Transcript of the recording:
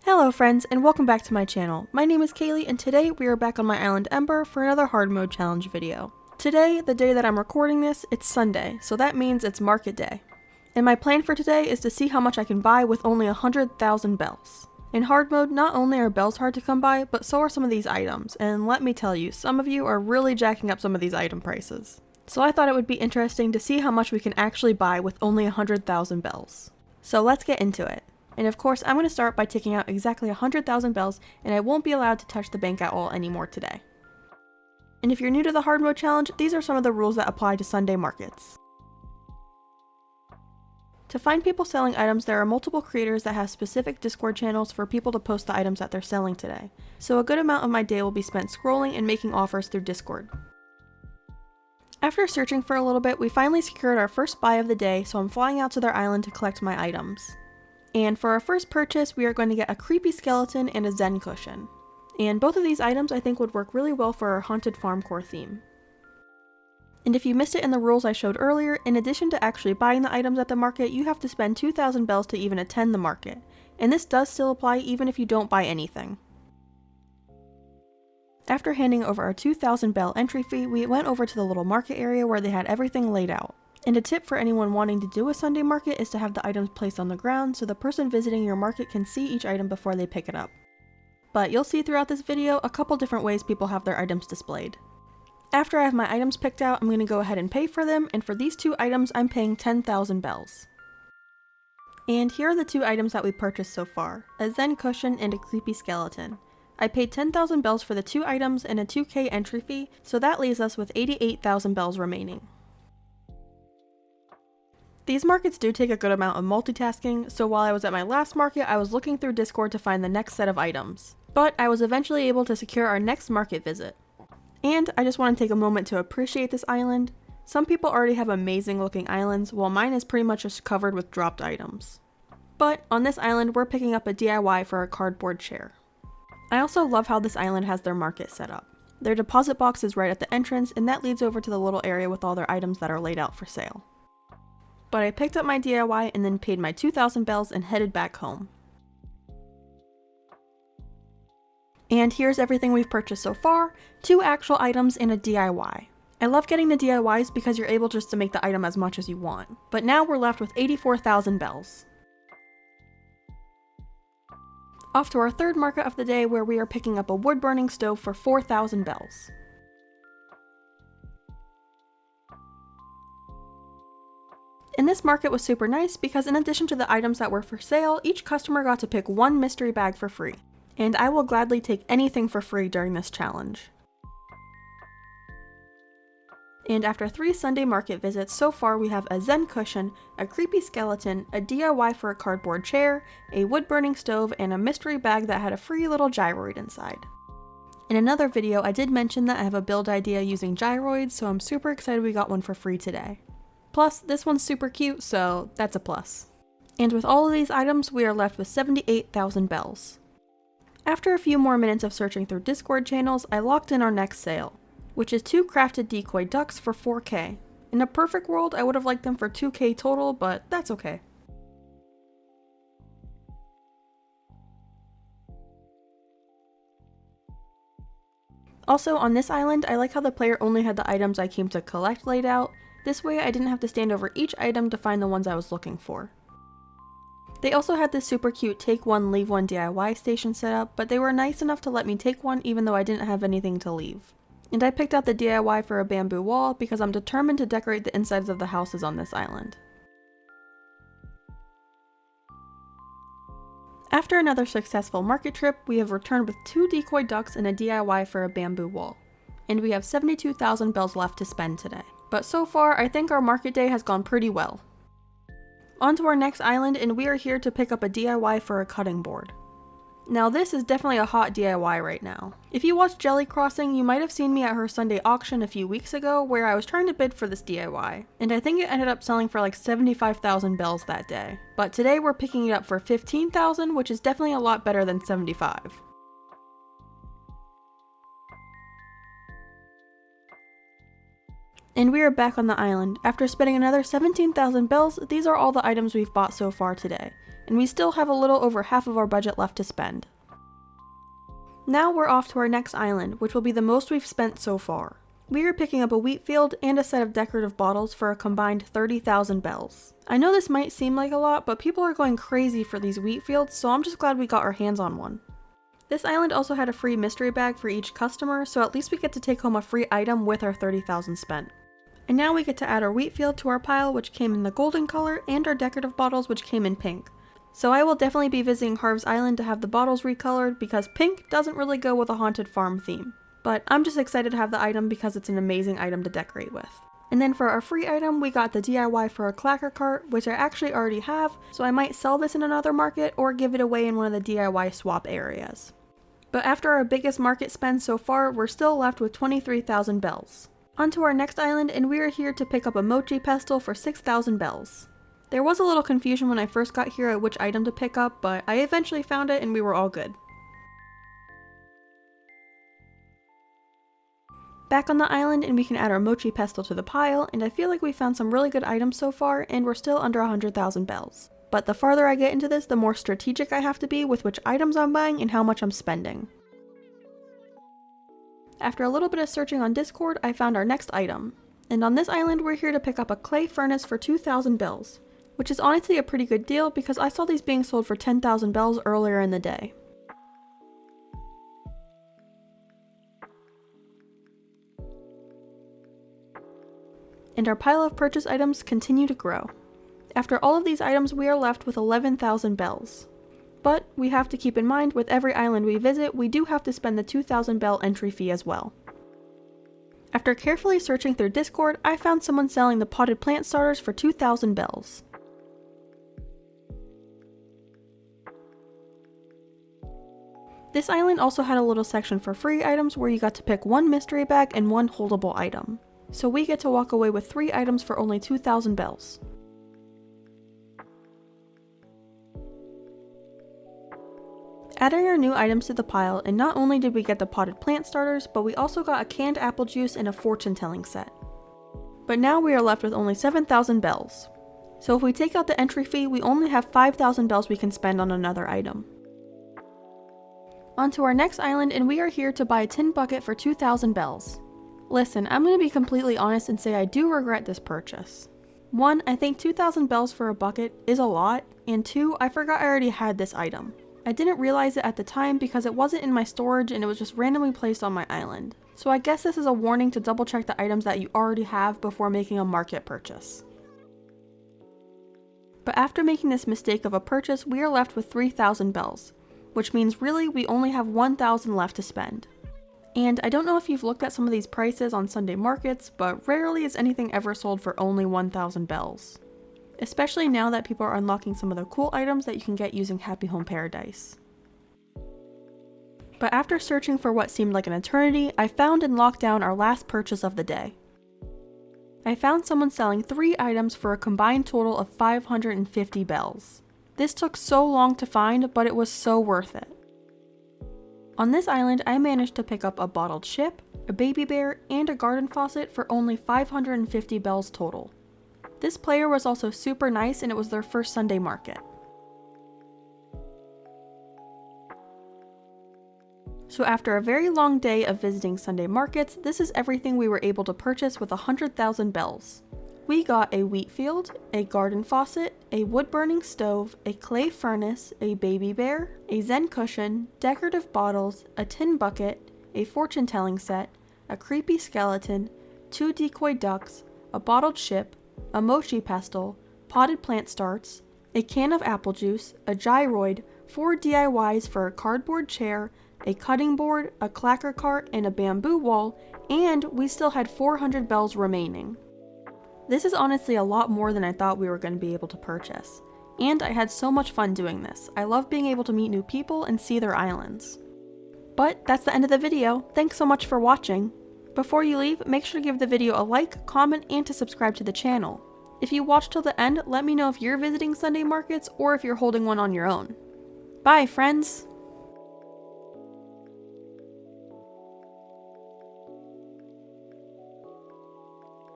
Hello friends, and welcome back to my channel. My name is Kaylee, and today we are back on my island Ember for another hard mode challenge video. Today, the day that I'm recording this, it's Sunday, so that means it's market day. And my plan for today is to see how much I can buy with only 100,000 bells. In hard mode, not only are bells hard to come by, but so are some of these items, and let me tell you, some of you are really jacking up some of these item prices. So I thought it would be interesting to see how much we can actually buy with only 100,000 bells. So let's get into it. And of course, I'm going to start by taking out exactly 100,000 bells, and I won't be allowed to touch the bank at all anymore today. And if you're new to the hard mode challenge, these are some of the rules that apply to Sunday markets. To find people selling items, there are multiple creators that have specific Discord channels for people to post the items that they're selling today. So a good amount of my day will be spent scrolling and making offers through Discord. After searching for a little bit, we finally secured our first buy of the day, so I'm flying out to their island to collect my items. And for our first purchase, we are going to get a creepy skeleton and a Zen cushion. And both of these items I think would work really well for our haunted farm core theme. And if you missed it in the rules I showed earlier, in addition to actually buying the items at the market, you have to spend 2,000 bells to even attend the market. And this does still apply even if you don't buy anything. After handing over our 2,000 bell entry fee, we went over to the little market area where they had everything laid out. And a tip for anyone wanting to do a Sunday market is to have the items placed on the ground so the person visiting your market can see each item before they pick it up. But you'll see throughout this video a couple different ways people have their items displayed. After I have my items picked out, I'm going to go ahead and pay for them, and for these two items I'm paying 10,000 bells. And here are the two items that we purchased so far, a Zen cushion and a creepy skeleton. I paid 10,000 bells for the two items and a 2k entry fee, so that leaves us with 88,000 bells remaining. These markets do take a good amount of multitasking, so while I was at my last market, I was looking through Discord to find the next set of items. But I was eventually able to secure our next market visit. And I just want to take a moment to appreciate this island. Some people already have amazing looking islands, while mine is pretty much just covered with dropped items. But on this island, we're picking up a DIY for a cardboard chair. I also love how this island has their market set up. Their deposit box is right at the entrance, and that leads over to the little area with all their items that are laid out for sale. But I picked up my DIY and then paid my 2,000 bells and headed back home. And here's everything we've purchased so far, 2 actual items and a DIY. I love getting the DIYs because you're able just to make the item as much as you want, but now we're left with 84,000 bells. Off to our third market of the day where we are picking up a wood burning stove for 4,000 bells. And this market was super nice because in addition to the items that were for sale, each customer got to pick one mystery bag for free. And I will gladly take anything for free during this challenge. And after 3 Sunday market visits, so far we have a Zen cushion, a creepy skeleton, a DIY for a cardboard chair, a wood burning stove, and a mystery bag that had a free little gyroid inside. In another video, I did mention that I have a build idea using gyroids, so I'm super excited we got one for free today. Plus, this one's super cute, so that's a plus. And with all of these items, we are left with 78,000 bells. After a few more minutes of searching through Discord channels, I locked in our next sale, which is 2 crafted decoy ducks for 4k. In a perfect world, I would have liked them for 2k total, but that's okay. Also, on this island, I like how the player only had the items I came to collect laid out. This way I didn't have to stand over each item to find the ones I was looking for. They also had this super cute take one leave one DIY station set up, but they were nice enough to let me take one even though I didn't have anything to leave. And I picked out the DIY for a bamboo wall because I'm determined to decorate the insides of the houses on this island. After another successful market trip, we have returned with 2 decoy ducks and a DIY for a bamboo wall. And we have 72,000 bells left to spend today. But so far, I think our market day has gone pretty well. On to our next island, and we are here to pick up a DIY for a cutting board. Now this is definitely a hot DIY right now. If you watched JelliCrossing, you might have seen me at her Sunday auction a few weeks ago where I was trying to bid for this DIY, and I think it ended up selling for like 75,000 bells that day. But today we're picking it up for 15,000, which is definitely a lot better than 75. And we are back on the island. After spending another 17,000 bells, these are all the items we've bought so far today. and we still have a little over half of our budget left to spend. Now we're off to our next island, which will be the most we've spent so far. We are picking up a wheat field and a set of decorative bottles for a combined 30,000 bells. I know this might seem like a lot, but people are going crazy for these wheat fields, so I'm just glad we got our hands on one. This island also had a free mystery bag for each customer, so at least we get to take home a free item with our 30,000 spent. And now we get to add our wheat field to our pile, which came in the golden color, and our decorative bottles, which came in pink. So I will definitely be visiting Harv's Island to have the bottles recolored, because pink doesn't really go with a haunted farm theme. But I'm just excited to have the item because it's an amazing item to decorate with. And then for our free item, we got the DIY for a clacker cart, which I actually already have, so I might sell this in another market or give it away in one of the DIY swap areas. But after our biggest market spend so far, we're still left with 23,000 bells. Onto our next island, and we are here to pick up a mochi pestle for 6,000 bells. There was a little confusion when I first got here at which item to pick up, but I eventually found it and we were all good. Back on the island, and we can add our mochi pestle to the pile, and I feel like we found some really good items so far, and we're still under 100,000 bells. But the farther I get into this, the more strategic I have to be with which items I'm buying and how much I'm spending. After a little bit of searching on Discord, I found our next item. And on this island, we're here to pick up a clay furnace for 2,000 bells, which is honestly a pretty good deal because I saw these being sold for 10,000 bells earlier in the day. And our pile of purchase items continue to grow. After all of these items, we are left with 11,000 bells. But we have to keep in mind, with every island we visit, we do have to spend the 2,000 bell entry fee as well. After carefully searching through Discord, I found someone selling the potted plant starters for 2,000 bells. This island also had a little section for free items where you got to pick one mystery bag and one holdable item. So we get to walk away with 3 items for only 2,000 bells. Adding our new items to the pile, and not only did we get the potted plant starters, but we also got a canned apple juice and a fortune telling set. But now we are left with only 7,000 bells. So if we take out the entry fee, we only have 5,000 bells we can spend on another item. On to our next island, and we are here to buy a tin bucket for 2,000 bells. Listen, I'm going to be completely honest and say I do regret this purchase. 1, I think 2,000 bells for a bucket is a lot, and 2, I forgot I already had this item. I didn't realize it at the time because it wasn't in my storage and it was just randomly placed on my island. So I guess this is a warning to double check the items that you already have before making a market purchase. But after making this mistake of a purchase, we are left with 3,000 bells, which means really we only have 1,000 left to spend. And I don't know if you've looked at some of these prices on Sunday markets, but rarely is anything ever sold for only 1,000 bells. Especially now that people are unlocking some of the cool items that you can get using Happy Home Paradise. But after searching for what seemed like an eternity, I found and locked down our last purchase of the day. I found someone selling 3 items for a combined total of 550 bells. This took so long to find, but it was so worth it. On this island, I managed to pick up a bottled ship, a baby bear, and a garden faucet for only 550 bells total. This player was also super nice and it was their first Sunday market. So after a very long day of visiting Sunday markets, this is everything we were able to purchase with 100,000 bells. We got a wheat field, a garden faucet, a wood-burning stove, a clay furnace, a baby bear, a zen cushion, decorative bottles, a tin bucket, a fortune-telling set, a creepy skeleton, 2 decoy ducks, a bottled ship, a mochi pestle, potted plant starts, a can of apple juice, a gyroid, 4 DIYs for a cardboard chair, a cutting board, a clacker cart, and a bamboo wall, and we still had 400 bells remaining. This is honestly a lot more than I thought we were going to be able to purchase. And I had so much fun doing this. I love being able to meet new people and see their islands. But that's the end of the video. Thanks so much for watching. Before you leave, make sure to give the video a like, comment, and to subscribe to the channel. If you watched till the end, let me know if you're visiting Sunday markets or if you're holding one on your own. Bye, friends!